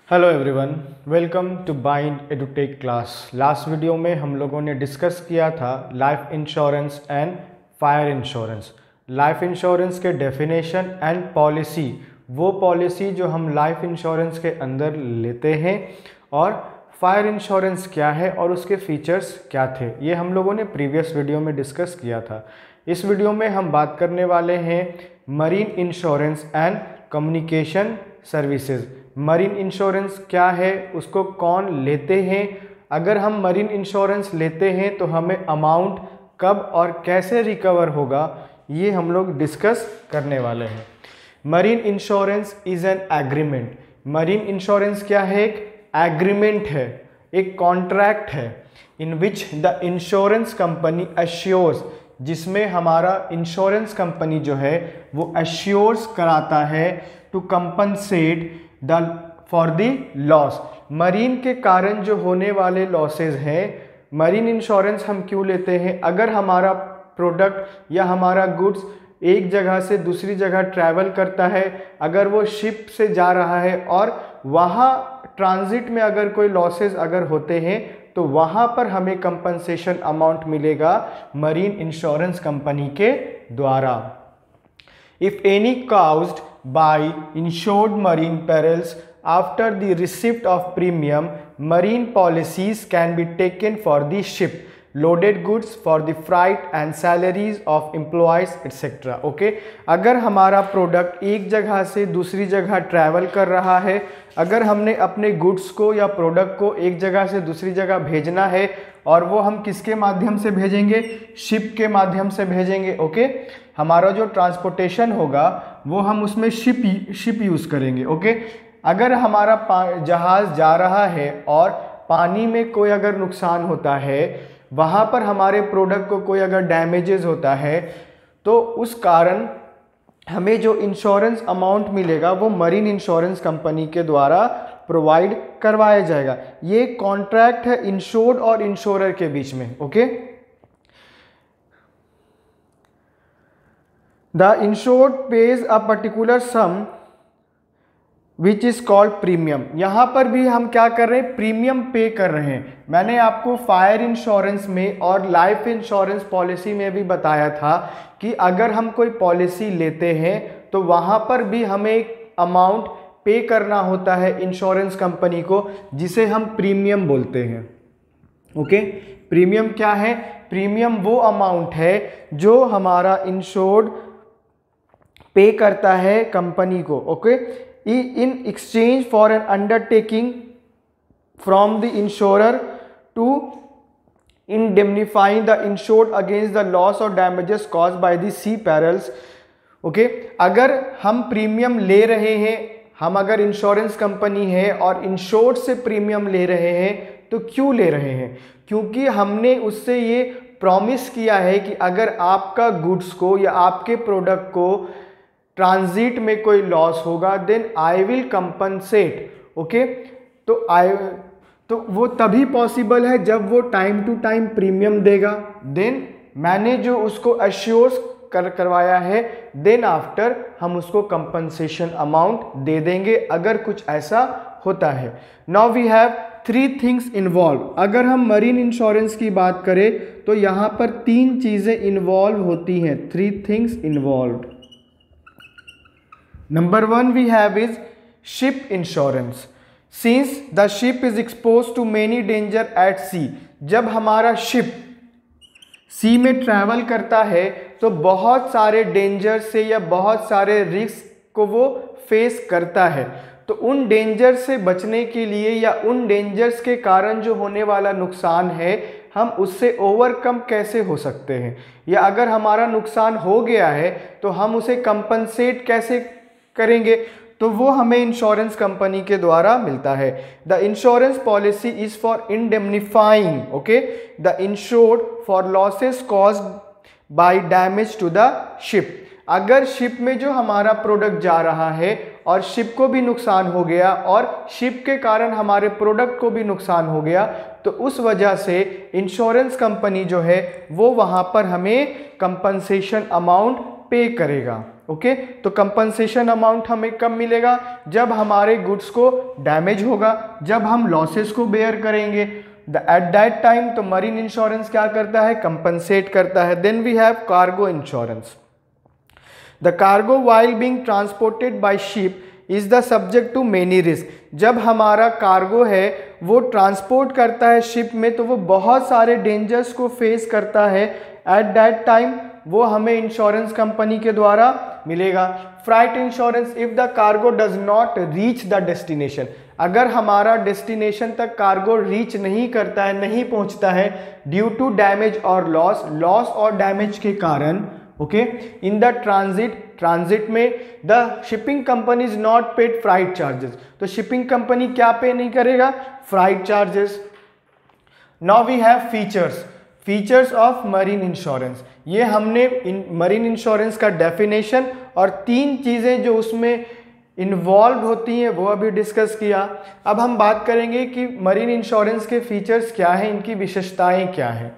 Hello everyone, welcome to Bind Edutech class. Last video में हम लोगों ने डिस्कस किया था life insurance and fire insurance. Life insurance के डेफिनेशन एंड पॉलिसी, वो पॉलिसी जो हम लाइफ इंश्योरेंस के अंदर लेते हैं, और फायर इंश्योरेंस क्या है और उसके फीचर्स क्या थे, ये हम लोगों ने प्रीवियस वीडियो में डिस्कस किया था। इस वीडियो में हम बात करने वाले हैं marine insurance and communication services. Marine insurance क्या है, उसको कौन लेते हैं, अगर हम मरीन इंश्योरेंस लेते हैं तो हमें अमाउंट कब और कैसे रिकवर होगा, ये हम लोग डिस्कस करने वाले हैं। Marine insurance is an agreement. Marine insurance क्या है? एक एग्रीमेंट है, एक कॉन्ट्रैक्ट है, in which the insurance company assures, जिसमें हमारा इंश्योरेंस कंपनी जो है वो अश्योर्स कराता है to compensate the for the loss. Marine के कारण जो होने वाले लॉसेज हैं, मरीन इंश्योरेंस हम क्यों लेते हैं? अगर हमारा प्रोडक्ट या हमारा गुड्स एक जगह से दूसरी जगह ट्रैवल करता है, अगर वो शिप से जा रहा है और वहाँ ट्रांजिट में अगर कोई लॉसेज अगर होते हैं तो वहाँ पर हमें कंपनसेशन अमाउंट मिलेगा मरीन इंश्योरेंस कंपनी के द्वारा। If any caused by insured marine perils after the receipt of premium, marine policies can be taken for the ship, loaded goods, for the freight and salaries of employees etc. Okay, अगर हमारा product एक जगह से दूसरी जगह travel कर रहा है, अगर हमने अपने गुड्स को या प्रोडक्ट को एक जगह से दूसरी जगह भेजना है, और वो हम किसके माध्यम से भेजेंगे? शिप के माध्यम से भेजेंगे। ओके, हमारा जो ट्रांसपोर्टेशन होगा वो हम उसमें शिप यूज़ करेंगे। ओके, अगर हमारा जहाज़ जा रहा है और पानी में कोई अगर नुकसान होता है, वहाँ पर हमारे प्रोडक्ट को कोई अगर डैमेजेस होता है, तो उस कारण हमें जो इंश्योरेंस अमाउंट मिलेगा वो मरीन इंश्योरेंस कंपनी के द्वारा प्रोवाइड करवाया जाएगा। ये कॉन्ट्रैक्ट है इंश्योर्ड और इंश्योरर के बीच में। Okay, the insured pays a particular sum which is called premium. यहाँ पर भी हम क्या कर रहे हैं? प्रीमियम पे कर रहे हैं। मैंने आपको फायर इंश्योरेंस में और लाइफ इंश्योरेंस पॉलिसी में भी बताया था कि अगर हम कोई पॉलिसी लेते हैं तो वहाँ पर भी हमें एक अमाउंट पे करना होता है इंश्योरेंस कंपनी को, जिसे हम प्रीमियम बोलते हैं। ओके, प्रीमियम क्या है? प्रीमियम वो अमाउंट है जो हमारा इंश्योर्ड पे करता है कंपनी को। Okay, in exchange for an undertaking from the insurer to indemnifying the insured against the loss or damages caused by the sea perils। Okay, अगर हम प्रीमियम ले रहे हैं, हम अगर इंश्योरेंस कंपनी है और इंश्योर्ड से प्रीमियम ले रहे हैं, तो क्यों ले रहे हैं? क्योंकि हमने उससे ये प्रॉमिस किया है कि अगर आपका गुड्स को या आपके प्रोडक्ट को ट्रांजिट में कोई लॉस होगा, then I will compensate. Okay, तो वो तभी पॉसिबल है जब वो टाइम टू टाइम प्रीमियम देगा। देन मैंने जो उसको अश्योर्स करवाया है, देन आफ्टर हम उसको कंपनसेशन अमाउंट दे देंगे अगर कुछ ऐसा होता है। Now we have 3 things involve. अगर हम मरीन इंश्योरेंस की बात करें तो यहाँ पर 3 चीज़ें इन्वॉल्व होती हैं। 3 things involve. Number 1 we have is ship insurance. Since the ship is exposed to many danger at sea, जब हमारा शिप सी में ट्रैवल करता है तो बहुत सारे डेंजर से या बहुत सारे रिस्क को वो फेस करता है। तो उन डेंजर से बचने के लिए या उन डेंजर्स के कारण जो होने वाला नुकसान है, हम उससे ओवरकम कैसे हो सकते हैं, या अगर हमारा नुकसान हो गया है तो हम उसे कंपनसेट कैसे करेंगे, तो वो हमें इंश्योरेंस कंपनी के द्वारा मिलता है। The insurance policy is for indemnifying okay the insured for losses caused by damage to the ship. अगर शिप में जो हमारा प्रोडक्ट जा रहा है और शिप को भी नुकसान हो गया और शिप के कारण हमारे प्रोडक्ट को भी नुकसान हो गया, तो उस वजह से इंश्योरेंस कंपनी जो है वो वहाँ पर हमें कंपनसेशन अमाउंट पे करेगा। ओके, तो कंपनसेशन अमाउंट हमें कब मिलेगा? जब हमारे गुड्स को डैमेज होगा, जब हम लॉसेस को बेयर करेंगे, एट दैट टाइम तो मरीन इंश्योरेंस क्या करता है? कंपनसेट करता है। Then we have cargo insurance. The cargo while being transported by ship is the subject to many risk. जब हमारा कार्गो है वो ट्रांसपोर्ट करता है शिप में, तो वो बहुत सारे डेंजर्स को फेस करता है। एट दैट टाइम वो हमें इंश्योरेंस कंपनी के द्वारा मिलेगा। Freight insurance, if the cargo does not reach the destination, अगर हमारा डेस्टिनेशन तक कार्गो रीच नहीं करता है, नहीं पहुंचता है, ड्यू टू डैमेज और लॉस और डैमेज के कारण, ओके, इन द ट्रांजिट में the shipping company is not paid freight charges, तो शिपिंग कंपनी क्या पे नहीं करेगा? Freight charges. Now we have features of marine insurance. ये हमने मरीन इंश्योरेंस का डेफिनेशन और 3 चीजें जो उसमें इन्वॉल्व होती हैं वो अभी डिस्कस किया। अब हम बात करेंगे कि मरीन इंश्योरेंस के फीचर्स क्या हैं, इनकी विशेषताएं क्या हैं।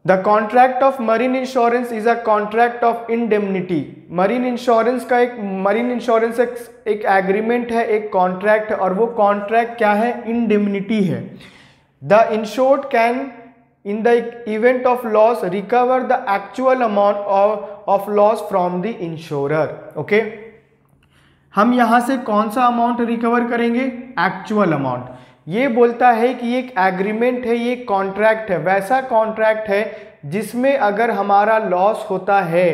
The contract of marine insurance is a contract of indemnity. Marine insurance एक एग्रीमेंट है, एक कॉन्ट्रैक्ट है, और वो कॉन्ट्रैक्ट क्या है? इंडेमनिटी है। The insured can in the event of loss recover the actual amount of loss from the insurer। Okay, हम यहां से कौन सा अमाउंट रिकवर करेंगे? Actual amount. ये बोलता है कि एक एग्रीमेंट है, ये कॉन्ट्रैक्ट है, वैसा कॉन्ट्रैक्ट है जिसमें अगर हमारा लॉस होता है,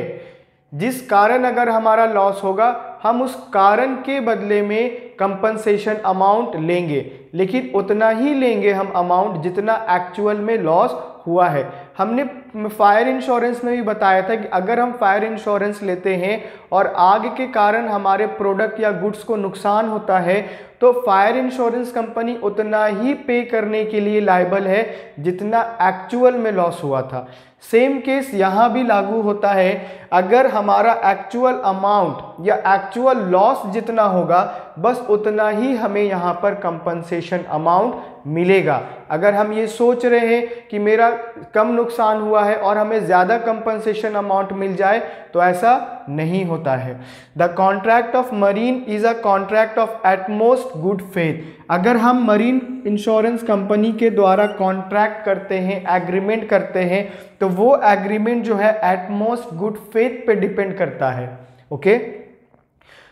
जिस कारण अगर हमारा लॉस होगा, हम उस कारण के बदले में कंपनसेशन अमाउंट लेंगे, लेकिन उतना ही लेंगे हम अमाउंट जितना एक्चुअल में लॉस हुआ है। हमने फायर इंश्योरेंस में भी बताया था कि अगर हम फायर इंश्योरेंस लेते हैं और आग के कारण हमारे प्रोडक्ट या गुड्स को नुकसान होता है, तो फायर इंश्योरेंस कंपनी उतना ही पे करने के लिए लायबल है जितना एक्चुअल में लॉस हुआ था। सेम केस यहाँ भी लागू होता है। अगर हमारा एक्चुअल अमाउंट या एक्चुअल लॉस जितना होगा, बस उतना ही हमें यहाँ पर कंपनसेशन अमाउंट मिलेगा। अगर हम ये सोच रहे हैं कि मेरा कम नुकसान हुआ है और हमें ज़्यादा कंपनसेशन अमाउंट मिल जाए, तो ऐसा नहीं होता है। The contract of marine is a contract of utmost good faith. अगर हम मरीन इंश्योरेंस कंपनी के द्वारा कॉन्ट्रैक्ट करते हैं, एग्रीमेंट करते हैं, तो वो एग्रीमेंट जो है एटमोस्ट गुड फेथ पे डिपेंड करता है। Okay,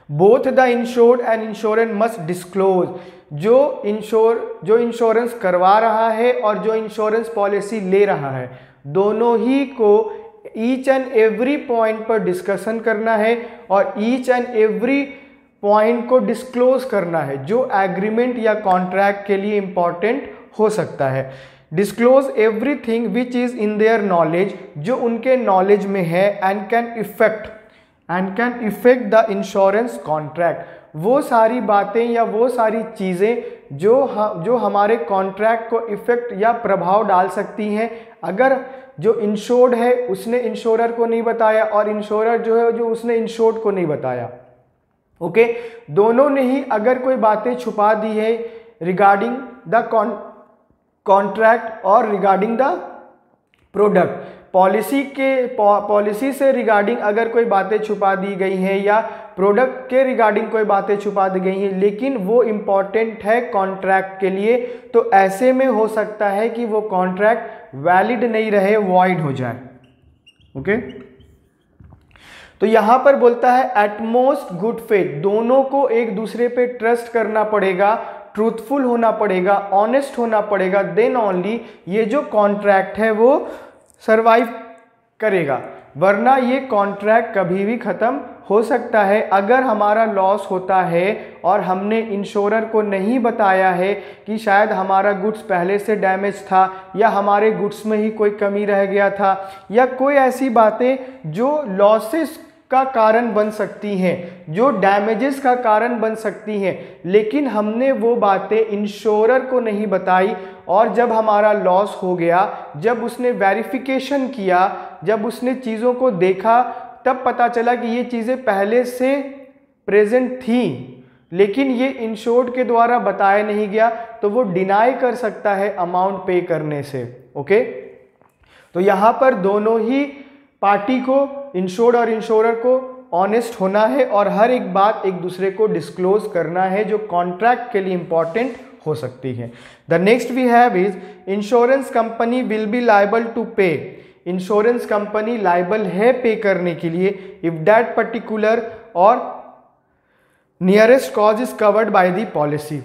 both the insured and insurance must disclose. जो इंश्योरेंस करवा रहा है और जो इंश्योरेंस पॉलिसी ले रहा है, दोनों ही को ईच एंड एवरी पॉइंट पर डिस्कशन करना है और ईच एंड एवरी पॉइंट को डिस्क्लोज करना है जो एग्रीमेंट या कॉन्ट्रैक्ट के लिए इंपॉर्टेंट हो सकता है। Disclose everything which is in their knowledge, जो उनके नॉलेज में है, and can effect the insurance contract. वो सारी बातें या वो सारी चीज़ें जो हमारे कॉन्ट्रैक्ट को इफेक्ट या प्रभाव डाल सकती हैं, अगर जो इंश्योर्ड है उसने इंश्योरर को नहीं बताया और इंश्योरर जो है जो उसने इंश्योर्ड को नहीं बताया। ओके, दोनों ने ही अगर कोई बातें छुपा दी है रिगार्डिंग द कॉन्ट्रैक्ट और रिगार्डिंग द प्रोडक्ट, पॉलिसी से रिगार्डिंग अगर कोई बातें छुपा दी गई हैं या प्रोडक्ट के रिगार्डिंग कोई बातें छुपा दी गई हैं, लेकिन वो इम्पॉर्टेंट है कॉन्ट्रैक्ट के लिए, तो ऐसे में हो सकता है कि वो कॉन्ट्रैक्ट वैलिड नहीं रहे, वॉइड हो जाए। ओके, तो यहां पर बोलता है एटमोस्ट गुड फेथ। दोनों को एक दूसरे पे ट्रस्ट करना पड़ेगा, ट्रूथफुल होना पड़ेगा, ऑनेस्ट होना पड़ेगा, देन ओनली ये जो कॉन्ट्रैक्ट है वो सरवाइव करेगा, वरना ये कॉन्ट्रैक्ट कभी भी खत्म हो सकता है। अगर हमारा लॉस होता है और हमने इंश्योरर को नहीं बताया है कि शायद हमारा गुड्स पहले से डैमेज था या हमारे गुड्स में ही कोई कमी रह गया था या कोई ऐसी बातें जो लॉसेस का कारण बन सकती हैं, जो डैमेजेस का कारण बन सकती हैं, लेकिन हमने वो बातें इंश्योरर को नहीं बताई, और जब हमारा लॉस हो गया, जब उसने वेरिफिकेशन किया, जब उसने चीज़ों को देखा, तब पता चला कि ये चीज़ें पहले से प्रेजेंट थी लेकिन ये इंश्योर्ड के द्वारा बताया नहीं गया, तो वो डिनाई कर सकता है अमाउंट पे करने से। ओके, तो यहाँ पर दोनों ही पार्टी को, इंश्योर्ड और इंश्योरर को, ऑनेस्ट होना है और हर एक बात एक दूसरे को डिस्क्लोज करना है जो कॉन्ट्रैक्ट के लिए इंपॉर्टेंट हो सकती है। The next we have is insurance company will be liable to pay. Insurance company liable है पे करने के लिए इफ दैट पर्टिकुलर और nearest cause is covered by the policy.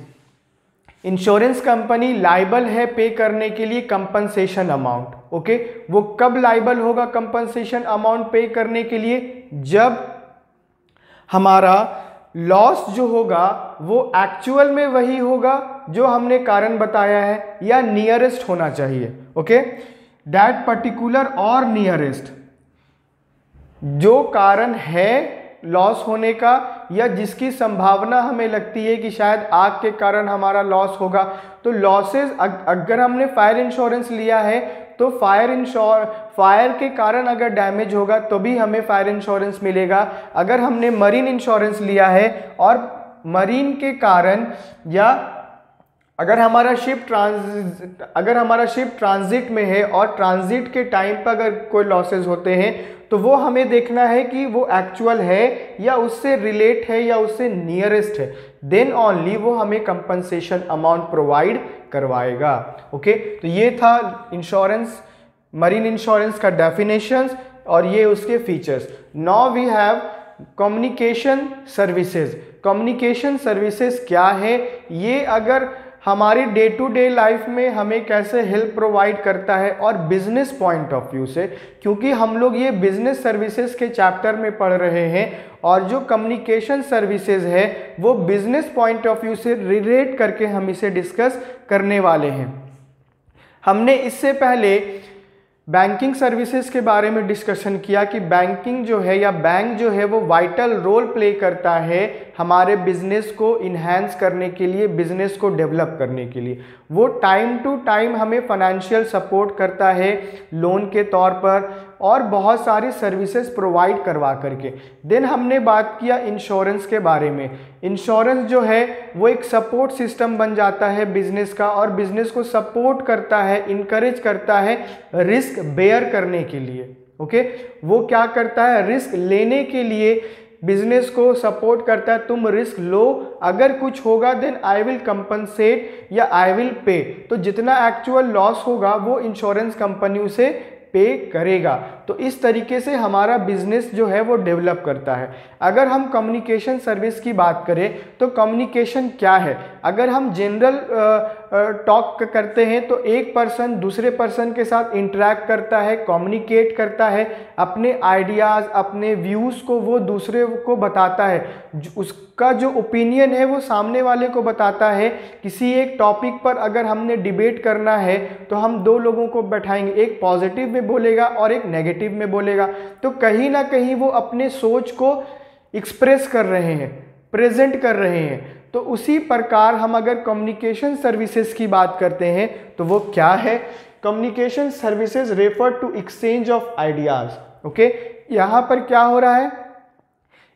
Insurance company liable है पे करने के लिए कंपनसेशन अमाउंट। ओके, वो कब लायबल होगा कंपनसेशन अमाउंट पे करने के लिए? जब हमारा लॉस जो होगा वो एक्चुअल में वही होगा जो हमने कारण बताया है या नियरेस्ट होना चाहिए। ओके, दैट पर्टिकुलर और नियरेस्ट जो कारण है लॉस होने का या जिसकी संभावना हमें लगती है कि शायद आग के कारण हमारा लॉस होगा। तो लॉसेस अगर हमने फायर इंश्योरेंस लिया है तो फायर के कारण अगर डैमेज होगा तो भी हमें फायर इंश्योरेंस मिलेगा। अगर हमने मरीन इंश्योरेंस लिया है और मरीन के कारण या अगर हमारा शिप ट्रांजिट में है और ट्रांजिट के टाइम पर अगर कोई लॉसेस होते हैं तो वो हमें देखना है कि वो एक्चुअल है या उससे रिलेट है या उससे नियरेस्ट है, देन ओनली वो हमें कंपनसेशन अमाउंट प्रोवाइड करवाएगा। ओके, तो ये था इंश्योरेंस, मरीन इंश्योरेंस का डेफिनेशंस और ये उसके features. Now we have communication services. Communication services क्या है? ये अगर हमारी डे टू डे लाइफ में हमें कैसे हेल्प प्रोवाइड करता है और बिजनेस पॉइंट ऑफ व्यू से, क्योंकि हम लोग ये बिजनेस सर्विसेज के चैप्टर में पढ़ रहे हैं और जो कम्युनिकेशन सर्विसेज है वो बिजनेस पॉइंट ऑफ व्यू से रिलेट करके हम इसे डिस्कस करने वाले हैं। हमने इससे पहले बैंकिंग सर्विसेज के बारे में डिस्कशन किया कि बैंकिंग जो है या बैंक जो है वो वाइटल रोल प्ले करता है हमारे बिजनेस को इन्हांस करने के लिए, बिजनेस को डेवलप करने के लिए। वो टाइम टू टाइम हमें फाइनेंशियल सपोर्ट करता है लोन के तौर पर और बहुत सारी सर्विसेज प्रोवाइड करवा करके। देन हमने बात किया इंश्योरेंस के बारे में। इंश्योरेंस जो है वो एक सपोर्ट सिस्टम बन जाता है बिजनेस का और बिजनेस को सपोर्ट करता है, इनकरेज करता है रिस्क बेयर करने के लिए। ओके, वो क्या करता है? रिस्क लेने के लिए बिजनेस को सपोर्ट करता है, तुम रिस्क लो, अगर कुछ होगा देन आई विल कंपनसेट या आई विल पे। तो जितना एक्चुअल लॉस होगा वो इंश्योरेंस कंपनी उसे पे करेगा। तो इस तरीके से हमारा बिजनेस जो है वो डेवलप करता है। अगर हम कम्युनिकेशन सर्विस की बात करें तो कम्युनिकेशन क्या है? अगर हम जनरल टॉक करते हैं तो एक पर्सन दूसरे पर्सन के साथ इंटरेक्ट करता है, कम्युनिकेट करता है, अपने आइडियाज़, अपने व्यूज़ को वो दूसरे को बताता है, उसका जो ओपिनियन है वो सामने वाले को बताता है। किसी एक टॉपिक पर अगर हमने डिबेट करना है तो हम दो लोगों को बैठाएंगे, एक पॉजिटिव में बोलेगा और एक नेगेटिव में बोलेगा, तो कहीं ना कहीं वो अपने सोच को एक्सप्रेस कर रहे हैं, प्रेजेंट कर रहे हैं। तो उसी प्रकार हम अगर कम्युनिकेशन सर्विसेज की बात करते हैं तो वो क्या है? Communication services refer to exchange of ideas. Okay, यहां पर क्या हो रहा है?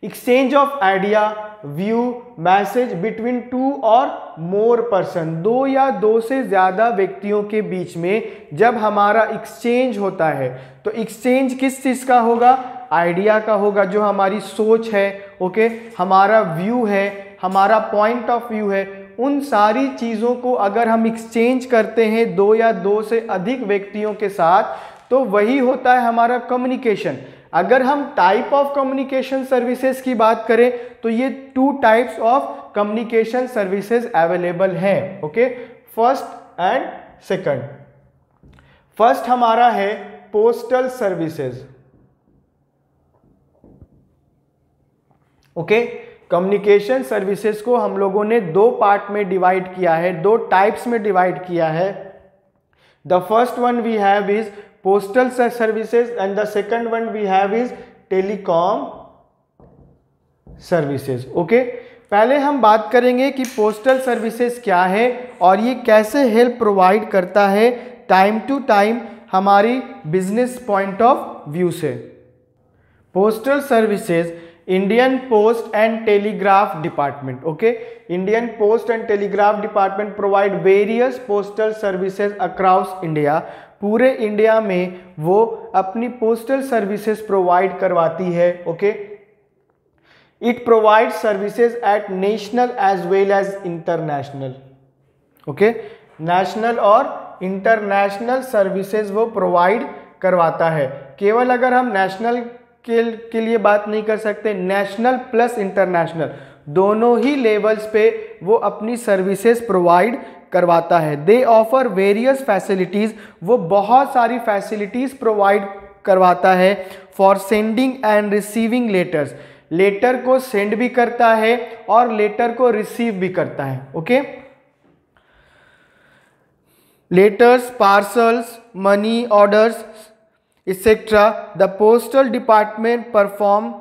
Exchange of idea, view, message between two और मोर पर्सन, दो या दो से ज्यादा व्यक्तियों के बीच में जब हमारा एक्सचेंज होता है तो एक्सचेंज किस चीज का होगा? आइडिया का होगा, जो हमारी सोच है, ओके, हमारा व्यू है, हमारा पॉइंट ऑफ व्यू है। उन सारी चीजों को अगर हम एक्सचेंज करते हैं दो या दो से अधिक व्यक्तियों के साथ तो वही होता है हमारा कम्युनिकेशन। अगर हम टाइप ऑफ कम्युनिकेशन सर्विसेज की बात करें तो ये 2 types of communication services available हैं। Okay, first and second. First हमारा है postal services. Okay, communication services को हम लोगों ने 2 पार्ट में डिवाइड किया है, 2 टाइप्स में डिवाइड किया है। The first one we have is postal services and the second one we have is telecom services. Okay, पहले हम बात करेंगे कि पोस्टल सर्विसेज क्या है और ये कैसे हेल्प प्रोवाइड करता है टाइम टू टाइम हमारी बिजनेस पॉइंट ऑफ व्यू से। Postal services Indian post and telegraph department. Okay, Indian post and telegraph department provide various postal services across India. पूरे इंडिया में वो अपनी पोस्टल सर्विसेज प्रोवाइड करवाती है। Okay, it provide services at national as well as international. Okay, national और international services वो provide करवाता है। केवल अगर हम नेशनल के लिए बात नहीं कर सकते, नेशनल प्लस इंटरनेशनल दोनों ही लेवल्स पे वो अपनी सर्विसेज प्रोवाइड करवाता है। दे ऑफर वेरियस फैसिलिटीज, वो बहुत सारी फैसिलिटीज प्रोवाइड करवाता है for sending and receiving letters, letter को सेंड भी करता है और लेटर को रिसीव भी करता है। Okay, letters, parcels, money orders etcetera. The postal department perform,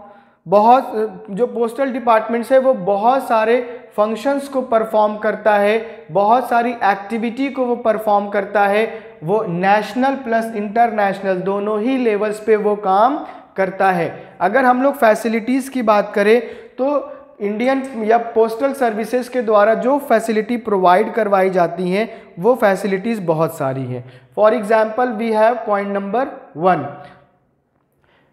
बहुत जो पोस्टल डिपार्टमेंट्स है वो बहुत सारे फंक्शंस को परफॉर्म करता है, बहुत सारी एक्टिविटी को वो परफॉर्म करता है। वो नेशनल प्लस इंटरनेशनल दोनों ही लेवल्स पे वो काम करता है। अगर हम लोग फैसिलिटीज़ की बात करें तो इंडियन या पोस्टल सर्विसेज के द्वारा जो फैसिलिटी प्रोवाइड करवाई जाती हैं वो फैसिलिटीज़ बहुत सारी हैं। For example we have point number 1,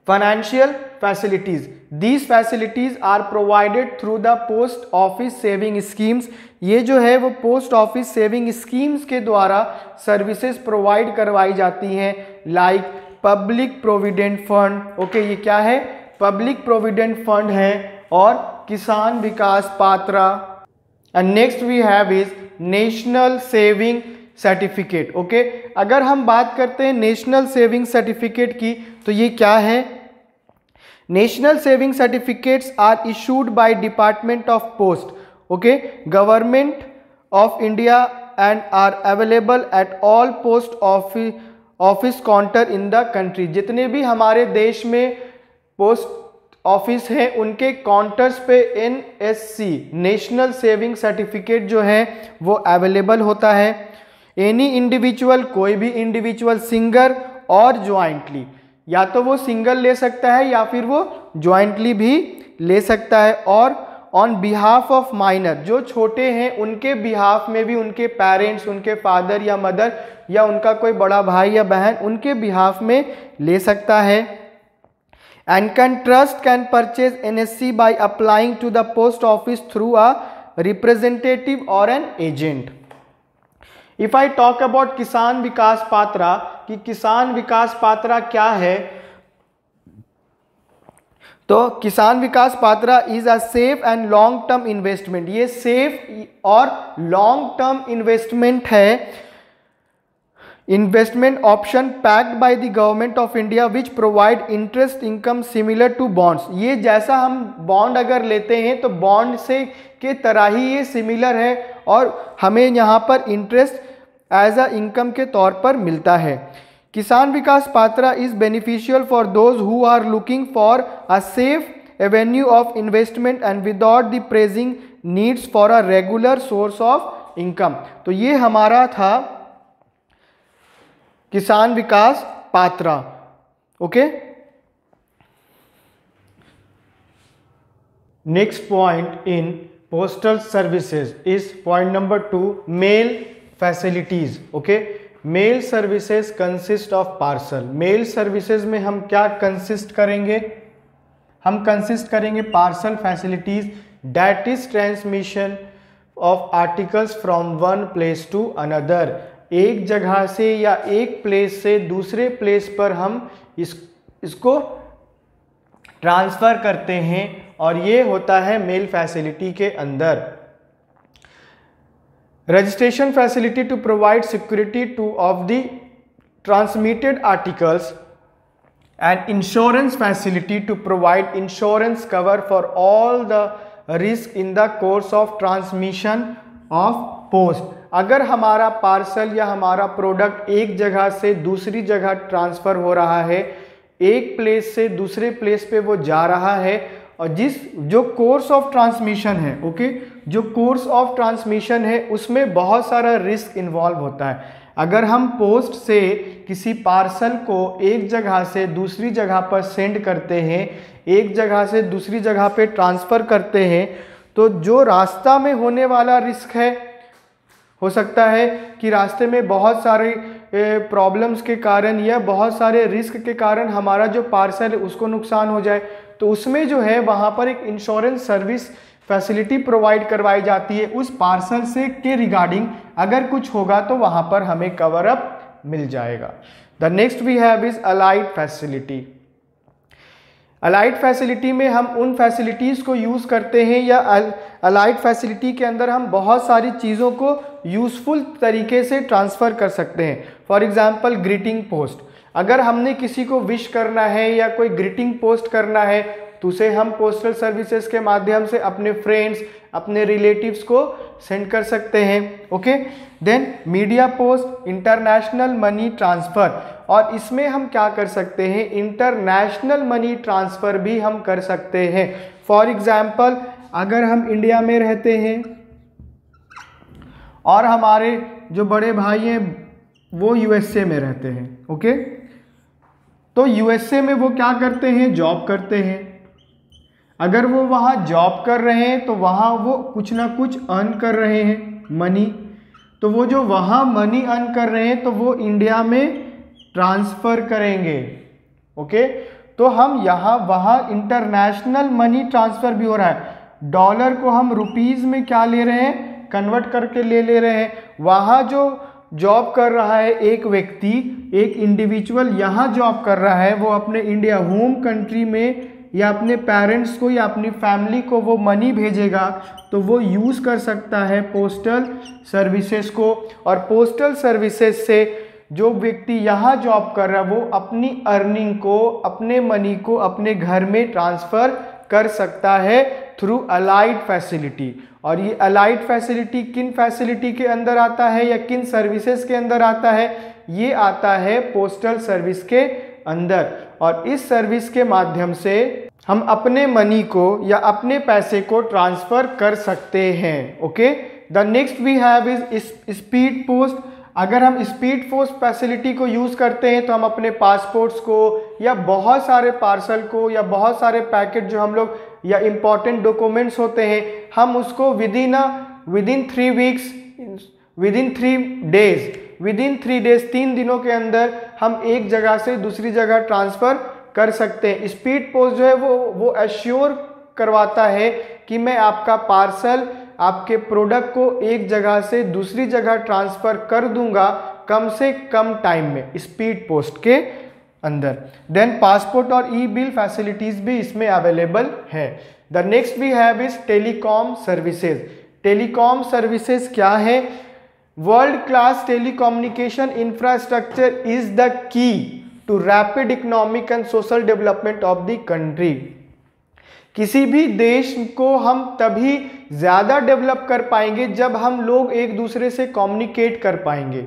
financial facilities. These facilities are provided through the post office saving schemes. ये जो है वो पोस्ट ऑफिस सेविंग स्कीम्स के द्वारा सर्विसेज प्रोवाइड करवाई जाती हैं, like public provident fund. Okay, ये क्या है? पब्लिक प्रोविडेंट फंड है, और Kisan Vikas Patra. And next we have is national saving certificate. Okay, अगर हम बात करते हैं नेशनल सेविंग सर्टिफिकेट की तो ये क्या है? National saving certificates are issued by department of post, okay, government of India and are available at all post office counter in the country. जितने भी हमारे देश में पोस्ट ऑफिस हैं उनके काउंटर्स पे NSC नेशनल सेविंग सर्टिफिकेट जो है वो अवेलेबल होता है। एनी इंडिविजुअल, कोई भी इंडिविजुअल, सिंगल और ज्वाइंटली, या तो वो सिंगल ले सकता है या फिर वो ज्वाइंटली भी ले सकता है। और ऑन बिहाफ ऑफ माइनर, जो छोटे हैं उनके बिहाफ में भी उनके पेरेंट्स, उनके फादर या मदर या उनका कोई बड़ा भाई या बहन, उनके बिहाफ में ले सकता है। And can trust can purchase NSC by applying to the post office through a representative और an agent. If I talk about Kisan Vikas Patra, कि किसान विकास पात्रा क्या है, तो Kisan Vikas Patra is a safe and long term investment. ये सेफ और लॉन्ग टर्म इन्वेस्टमेंट है, investment option backed by the government of India which provide interest income similar to bonds. ये जैसा हम बॉन्ड अगर लेते हैं तो बॉन्ड से के तरह ही ये सिमिलर है, और हमें यहाँ पर इंटरेस्ट एज अ इनकम के तौर पर मिलता है। Kisan Vikas Patra is beneficial for those who are looking for a safe avenue of investment and without the pressing needs for a regular source of income. तो ये हमारा था Kisan Vikas Patra. Okay, next point in postal services is point number 2, mail facilities. Okay, mail services consist of parcel. Mail services में हम क्या consist करेंगे? हम consist करेंगे parcel facilities, that is transmission of articles from one place to another. एक जगह से या एक प्लेस से दूसरे प्लेस पर हम इसको ट्रांसफर करते हैं, और ये होता है मेल फैसिलिटी के अंदर। Registration facility to provide security to of the transmitted articles, and insurance facility to provide insurance cover for all the risk in the course of transmission of post. अगर हमारा पार्सल या हमारा product एक जगह से दूसरी जगह ट्रांसफ़र हो रहा है, एक प्लेस से दूसरे प्लेस पे वो जा रहा है, और जो कोर्स ऑफ ट्रांसमिशन है, ओके, जो कोर्स ऑफ ट्रांसमिशन है उसमें बहुत सारा रिस्क इन्वॉल्व होता है। अगर हम पोस्ट से किसी पार्सल को एक जगह से दूसरी जगह पर सेंड करते हैं, एक जगह से दूसरी जगह पे ट्रांसफ़र करते हैं, तो जो रास्ता में होने वाला रिस्क है, हो सकता है कि रास्ते में बहुत सारे प्रॉब्लम्स के कारण या बहुत सारे रिस्क के कारण हमारा जो पार्सल है उसको नुकसान हो जाए, तो उसमें जो है वहाँ पर एक इंश्योरेंस सर्विस फैसिलिटी प्रोवाइड करवाई जाती है उस पार्सल से के रिगार्डिंग अगर कुछ होगा तो वहाँ पर हमें कवर अप मिल जाएगा। The next we have is allied facility. Allied facility में हम उन फैसिलिटीज़ को यूज़ करते हैं या अलाइड फैसिलिटी के अंदर हम बहुत सारी चीज़ों को यूज़फुल तरीके से ट्रांसफ़र कर सकते हैं। फॉर एग्ज़ाम्पल ग्रीटिंग पोस्ट, अगर हमने किसी को विश करना है या कोई ग्रीटिंग पोस्ट करना है तो उसे हम पोस्टल सर्विसेज के माध्यम से अपने फ्रेंड्स, अपने रिलेटिव्स को सेंड कर सकते हैं। Okay, then media post, international money transfer, और इसमें हम क्या कर सकते हैं, इंटरनेशनल मनी ट्रांसफ़र भी हम कर सकते हैं। फॉर एग्ज़ाम्पल अगर हम इंडिया में रहते हैं और हमारे जो बड़े भाई हैं वो यूएसए में रहते हैं, ओके, तो यूएसए में वो क्या करते हैं, जॉब करते हैं। अगर वो वहाँ जॉब कर रहे हैं तो वहाँ वो कुछ ना कुछ अर्न कर रहे हैं मनी, तो वो जो वहाँ मनी अर्न कर रहे हैं तो वो इंडिया में ट्रांसफ़र करेंगे। ओके, तो हम यहाँ वहाँ इंटरनेशनल मनी ट्रांसफ़र भी हो रहा है। डॉलर को हम रुपीज़ में क्या ले रहे हैं, कन्वर्ट करके ले रहे हैं। वहाँ जो जॉब कर रहा है एक व्यक्ति, एक इंडिविजुअल यहाँ जॉब कर रहा है, वो अपने इंडिया होम कंट्री में या अपने पेरेंट्स को या अपनी फैमिली को वो मनी भेजेगा तो वो यूज़ कर सकता है पोस्टल सर्विसेज को। और पोस्टल सर्विसेज से जो व्यक्ति यहाँ जॉब कर रहा है वो अपनी अर्निंग को, अपने मनी को अपने घर में ट्रांसफ़र कर सकता है थ्रू अलाइड फैसिलिटी। और ये अलाइड फैसिलिटी किन फैसिलिटी के अंदर आता है या किन सर्विसेज के अंदर आता है, ये आता है पोस्टल सर्विस के अंदर। और इस सर्विस के माध्यम से हम अपने मनी को या अपने पैसे को ट्रांसफ़र कर सकते हैं। Okay, the next we have is speed post. अगर हम स्पीड पोस्ट फैसिलिटी को यूज़ करते हैं तो हम अपने पासपोर्ट्स को या बहुत सारे पार्सल को या बहुत सारे पैकेट जो हम लोग या इम्पॉर्टेंट डॉक्यूमेंट्स होते हैं, हम उसको विदिन 3 वीक्स, विदिन 3 डेज 3 दिनों के अंदर हम एक जगह से दूसरी जगह ट्रांसफ़र कर सकते हैं। स्पीड पोस्ट जो है वो एश्योर करवाता है कि मैं आपका पार्सल, आपके प्रोडक्ट को एक जगह से दूसरी जगह ट्रांसफ़र कर दूंगा कम से कम टाइम में, स्पीड पोस्ट के अंदर। देन पासपोर्ट और ई बिल फैसिलिटीज़ भी इसमें अवेलेबल है। The next we have is telecom services. Telecom services क्या है, world class telecommunication infrastructure is the key to rapid economic and social development of the country. किसी भी देश को हम तभी ज़्यादा डेवलप कर पाएंगे जब हम लोग एक दूसरे से कम्युनिकेट कर पाएंगे,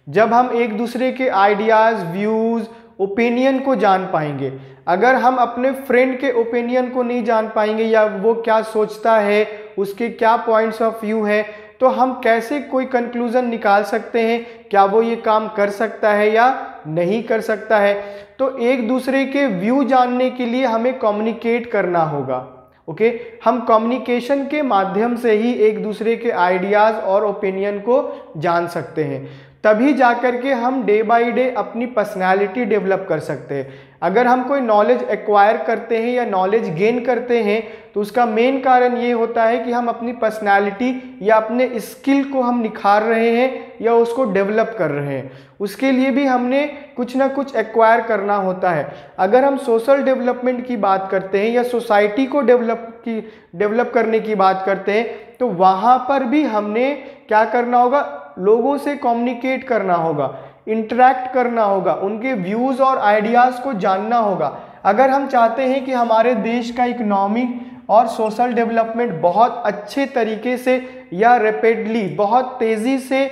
जब हम एक दूसरे के आइडियाज़, व्यूज़, ओपिनियन को जान पाएंगे। अगर हम अपने फ्रेंड के ओपिनियन को नहीं जान पाएंगे या वो क्या सोचता है, उसके क्या पॉइंट्स ऑफ व्यू है, तो हम कैसे कोई कंक्लूजन निकाल सकते हैं, क्या वो ये काम कर सकता है या नहीं कर सकता है। तो एक दूसरे के व्यू जानने के लिए हमें कम्युनिकेट करना होगा। ओके, हम कम्युनिकेशन के माध्यम से ही एक दूसरे के आइडियाज़ और ओपिनियन को जान सकते हैं, तभी जाकर के हम डे बाय डे अपनी पर्सनैलिटी डेवलप कर सकते हैं। अगर हम कोई नॉलेज एक्वायर करते हैं या नॉलेज गेन करते हैं तो उसका मेन कारण ये होता है कि हम अपनी पर्सनैलिटी या अपने स्किल को हम निखार रहे हैं या उसको डेवलप कर रहे हैं। उसके लिए भी हमने कुछ ना कुछ एक्वायर करना होता है। अगर हम सोशल डेवलपमेंट की बात करते हैं या सोसाइटी को डेवलप करने की बात करते हैं तो वहाँ पर भी हमने क्या करना होगा, लोगों से कम्युनिकेट करना होगा, इंटरेक्ट करना होगा, उनके व्यूज़ और आइडियाज़ को जानना होगा। अगर हम चाहते हैं कि हमारे देश का इकोनॉमिक और सोशल डेवलपमेंट बहुत अच्छे तरीके से या रैपिडली, बहुत तेज़ी से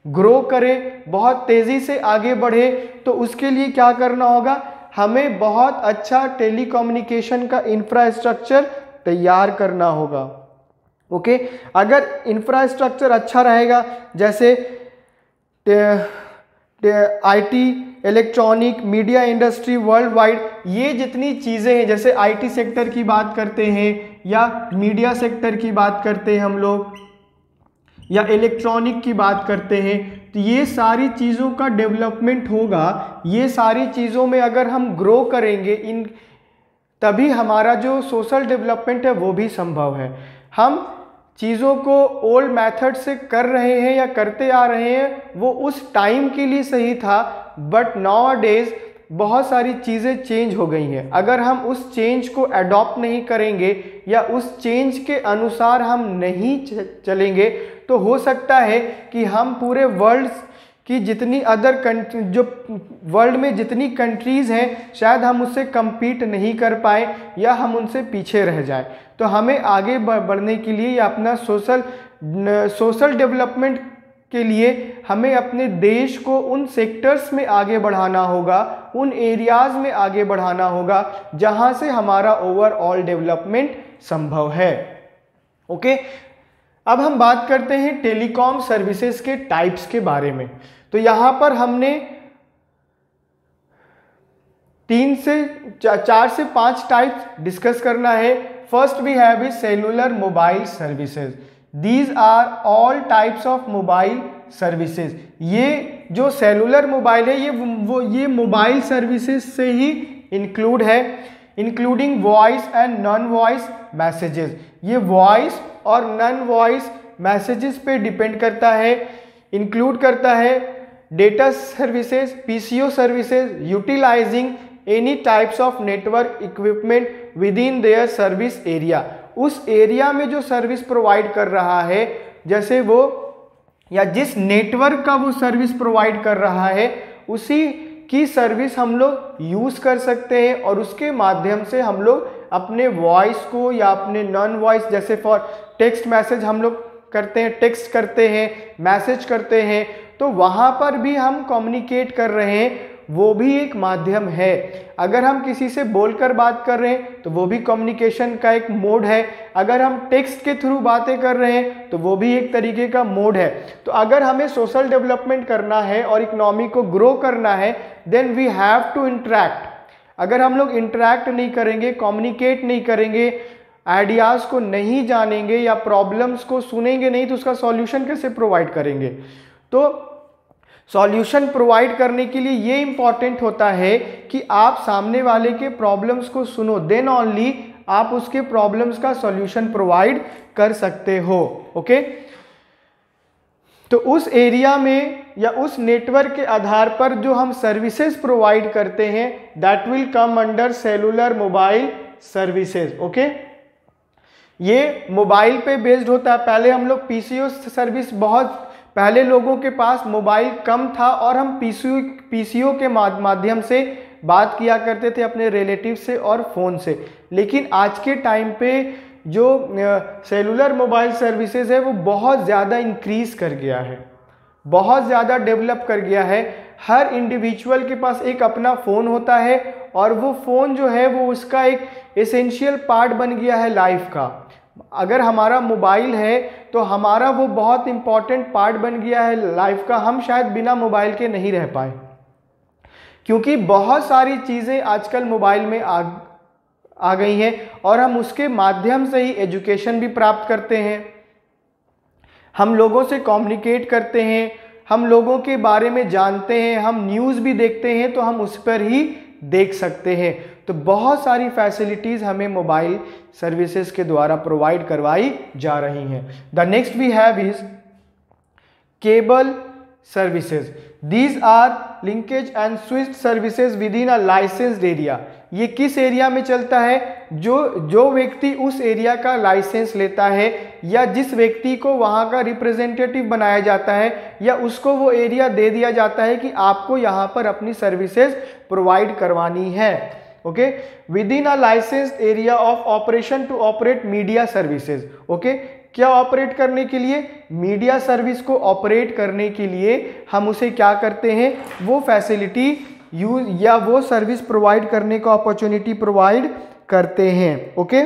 ग्रो करे, बहुत तेज़ी से आगे बढ़े, तो उसके लिए क्या करना होगा, हमें बहुत अच्छा टेलीकम्युनिकेशन का इंफ्रास्ट्रक्चर तैयार करना होगा। ओके, अगर इंफ्रास्ट्रक्चर अच्छा रहेगा, जैसे IT, electronic, media industry world wide, ये जितनी चीज़ें हैं, जैसे आईटी सेक्टर की बात करते हैं या मीडिया सेक्टर की बात करते हैं हम लोग, या इलेक्ट्रॉनिक की बात करते हैं, तो ये सारी चीज़ों का डेवलपमेंट होगा। ये सारी चीज़ों में अगर हम ग्रो करेंगे, इन तभी हमारा जो सोशल डेवलपमेंट है वो भी संभव है। हम चीज़ों को ओल्ड मेथड से कर रहे हैं या करते आ रहे हैं, वो उस टाइम के लिए सही था, बट नाउ डेज बहुत सारी चीज़ें चेंज हो गई हैं। अगर हम उस चेंज को अडॉप्ट नहीं करेंगे या उस चेंज के अनुसार हम नहीं चलेंगे तो हो सकता है कि हम पूरे वर्ल्ड की जितनी अदर कंट्री, जो वर्ल्ड में जितनी कंट्रीज़ हैं, शायद हम उससे compete नहीं कर पाए या हम उनसे पीछे रह जाए। तो हमें आगे बढ़ने के लिए या अपना सोशल डेवलपमेंट के लिए हमें अपने देश को उन सेक्टर्स में आगे बढ़ाना होगा, उन एरियाज़ में आगे बढ़ाना होगा जहां से हमारा ओवरऑल डेवलपमेंट संभव है। ओके, अब हम बात करते हैं टेलीकॉम सर्विसेज के टाइप्स के बारे में। तो यहां पर हमने 4 से 5 टाइप्स डिस्कस करना है। First we have is cellular mobile services. These are all types of mobile services. ये जो सेलुलर मोबाइल है ये मोबाइल सर्विसेज से ही इंक्लूड है, including voice and non voice messages. ये वॉइस और नॉन वॉइस मैसेजेस पे डिपेंड करता है, इंक्लूड करता है data services, PCO services, utilising any types of network equipment within their service area. उस एरिया में जो सर्विस प्रोवाइड कर रहा है, जैसे वो या जिस नेटवर्क का वो सर्विस प्रोवाइड कर रहा है, उसी की सर्विस हम लोग यूज कर सकते हैं और उसके माध्यम से हम लोग अपने वॉइस को या अपने नॉन वॉइस, जैसे फॉर टेक्स्ट मैसेज हम लोग करते हैं, टेक्स्ट करते हैं, मैसेज करते हैं, तो वहाँ पर भी हम कम्युनिकेट कर रहे हैं, वो भी एक माध्यम है। अगर हम किसी से बोलकर बात कर रहे हैं तो वो भी कम्युनिकेशन का एक मोड है। अगर हम टेक्स्ट के थ्रू बातें कर रहे हैं तो वो भी एक तरीके का मोड है। तो अगर हमें सोशल डेवलपमेंट करना है और इकोनॉमी को ग्रो करना है, then we have to interact. अगर हम लोग इंटरैक्ट नहीं करेंगे, कम्युनिकेट नहीं करेंगे, आइडियाज़ को नहीं जानेंगे या प्रॉब्लम्स को सुनेंगे नहीं, तो उसका सॉल्यूशन कैसे प्रोवाइड करेंगे। तो सॉल्यूशन प्रोवाइड करने के लिए ये इंपॉर्टेंट होता है कि आप सामने वाले के प्रॉब्लम्स को सुनो, देन ओनली आप उसके प्रॉब्लम्स का सॉल्यूशन प्रोवाइड कर सकते हो। ओके, तो उस एरिया में या उस नेटवर्क के आधार पर जो हम सर्विसेज प्रोवाइड करते हैं, that will come under cellular mobile services. Okay, ये मोबाइल पे बेस्ड होता है। पहले हम लोग पीसीओ सर्विस, बहुत पहले लोगों के पास मोबाइल कम था और हम पीसीओ के माध्यम से बात किया करते थे अपने रिलेटिव से और फ़ोन से। लेकिन आज के टाइम पे जो सेलुलर मोबाइल सर्विसेज है वो बहुत ज़्यादा इंक्रीज़ कर गया है, बहुत ज़्यादा डेवलप कर गया है। हर इंडिविजुअल के पास एक अपना फ़ोन होता है और वो फ़ोन जो है वो उसका एक एसेंशियल पार्ट बन गया है लाइफ का। अगर हमारा मोबाइल है तो हमारा वो बहुत इंपॉर्टेंट पार्ट बन गया है लाइफ का। हम शायद बिना मोबाइल के नहीं रह पाए, क्योंकि बहुत सारी चीज़ें आजकल मोबाइल में आ गई हैं और हम उसके माध्यम से ही एजुकेशन भी प्राप्त करते हैं, हम लोगों से कम्युनिकेट करते हैं, हम लोगों के बारे में जानते हैं, हम न्यूज़ भी देखते हैं तो हम उस पर ही देख सकते हैं। तो बहुत सारी फैसिलिटीज़ हमें मोबाइल सर्विसेज के द्वारा प्रोवाइड करवाई जा रही हैं। The next we have is cable services. These are linkage and switch services within a licensed area. ये किस एरिया में चलता है? जो व्यक्ति उस एरिया का लाइसेंस लेता है या जिस व्यक्ति को वहाँ का रिप्रेजेंटेटिव बनाया जाता है या उसको वो एरिया दे दिया जाता है कि आपको यहाँ पर अपनी सर्विसेज प्रोवाइड करवानी है। Okay, within a licensed area of operation to operate media services. Okay, क्या ऑपरेट करने के लिए? मीडिया सर्विस को ऑपरेट करने के लिए हम उसे क्या करते हैं? वो फैसिलिटी यूज या वो सर्विस प्रोवाइड करने का अपॉर्चुनिटी प्रोवाइड करते हैं। Okay,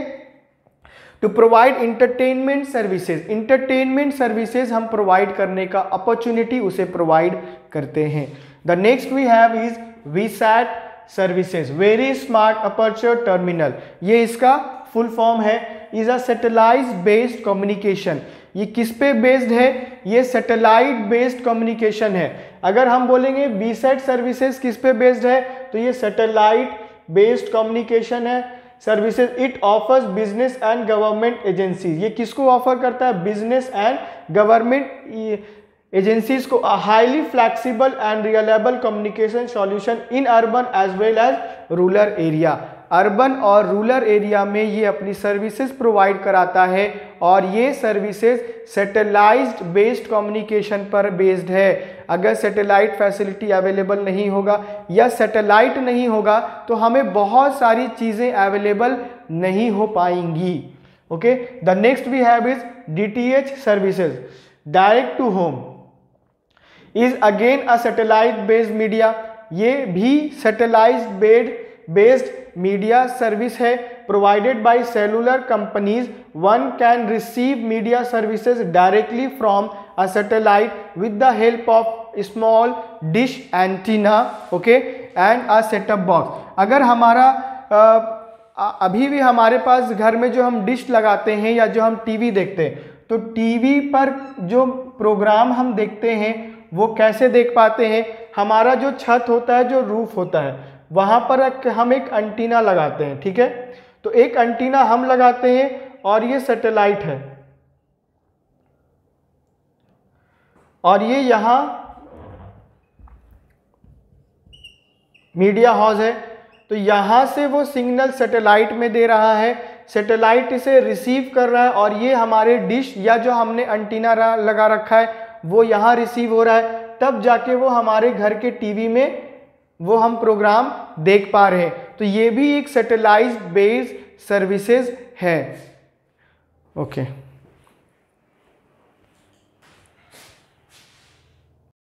to provide entertainment services. Entertainment services हम प्रोवाइड करने का अपॉर्चुनिटी उसे प्रोवाइड करते हैं। The next we have is VSAT services, very smart aperture terminal. ये इसका फुल फॉर्म है, is a satellite based communication. ये किस पे बेस्ड है? ये सैटेलाइट बेस्ड कम्युनिकेशन है। अगर हम बोलेंगे वीसैट सर्विसेज किस पे बेस्ड है, तो ये सैटेलाइट बेस्ड कम्युनिकेशन है। Services it offers business and government agencies. ये किसको ऑफर करता है? बिजनेस एंड गवर्नमेंट एजेंसीज को highly flexible and reliable communication solution in urban as well as rural area. Urban और रूरल एरिया में ये अपनी सर्विसेज प्रोवाइड कराता है और ये सर्विसेज सैटेलाइट बेस्ड कम्युनिकेशन पर बेस्ड है। अगर सैटेलाइट फैसिलिटी अवेलेबल नहीं होगा या सैटेलाइट नहीं होगा तो हमें बहुत सारी चीज़ें अवेलेबल नहीं हो पाएंगी। Okay, the next we have is DTH services, direct to home is again a satellite based media. ये भी सैटेलाइट बेस्ड मीडिया सर्विस है provided by cellular companies. One can receive media services directly from a satellite with the help of small dish antenna, okay, and a setup box. अगर हमारा अभी भी हमारे पास घर में जो हम डिश लगाते हैं या जो हम टीवी देखते हैं, तो टीवी पर जो प्रोग्राम हम देखते हैं वो कैसे देख पाते हैं? हमारा जो छत होता है, जो रूफ होता है, वहां पर हम एक एंटीना लगाते हैं, ठीक है। तो एक एंटीना हम लगाते हैं और ये सैटेलाइट है और ये यहां मीडिया हाउस है। तो यहां से वो सिग्नल सैटेलाइट में दे रहा है, सैटेलाइट इसे रिसीव कर रहा है और ये हमारे डिश या जो हमने एंटीना लगा रखा है वो यहाँ रिसीव हो रहा है, तब जाके वो हमारे घर के टीवी में वो हम प्रोग्राम देख पा रहे हैं। तो ये भी एक सैटेलाइट बेस्ड सर्विसेज है। ओके।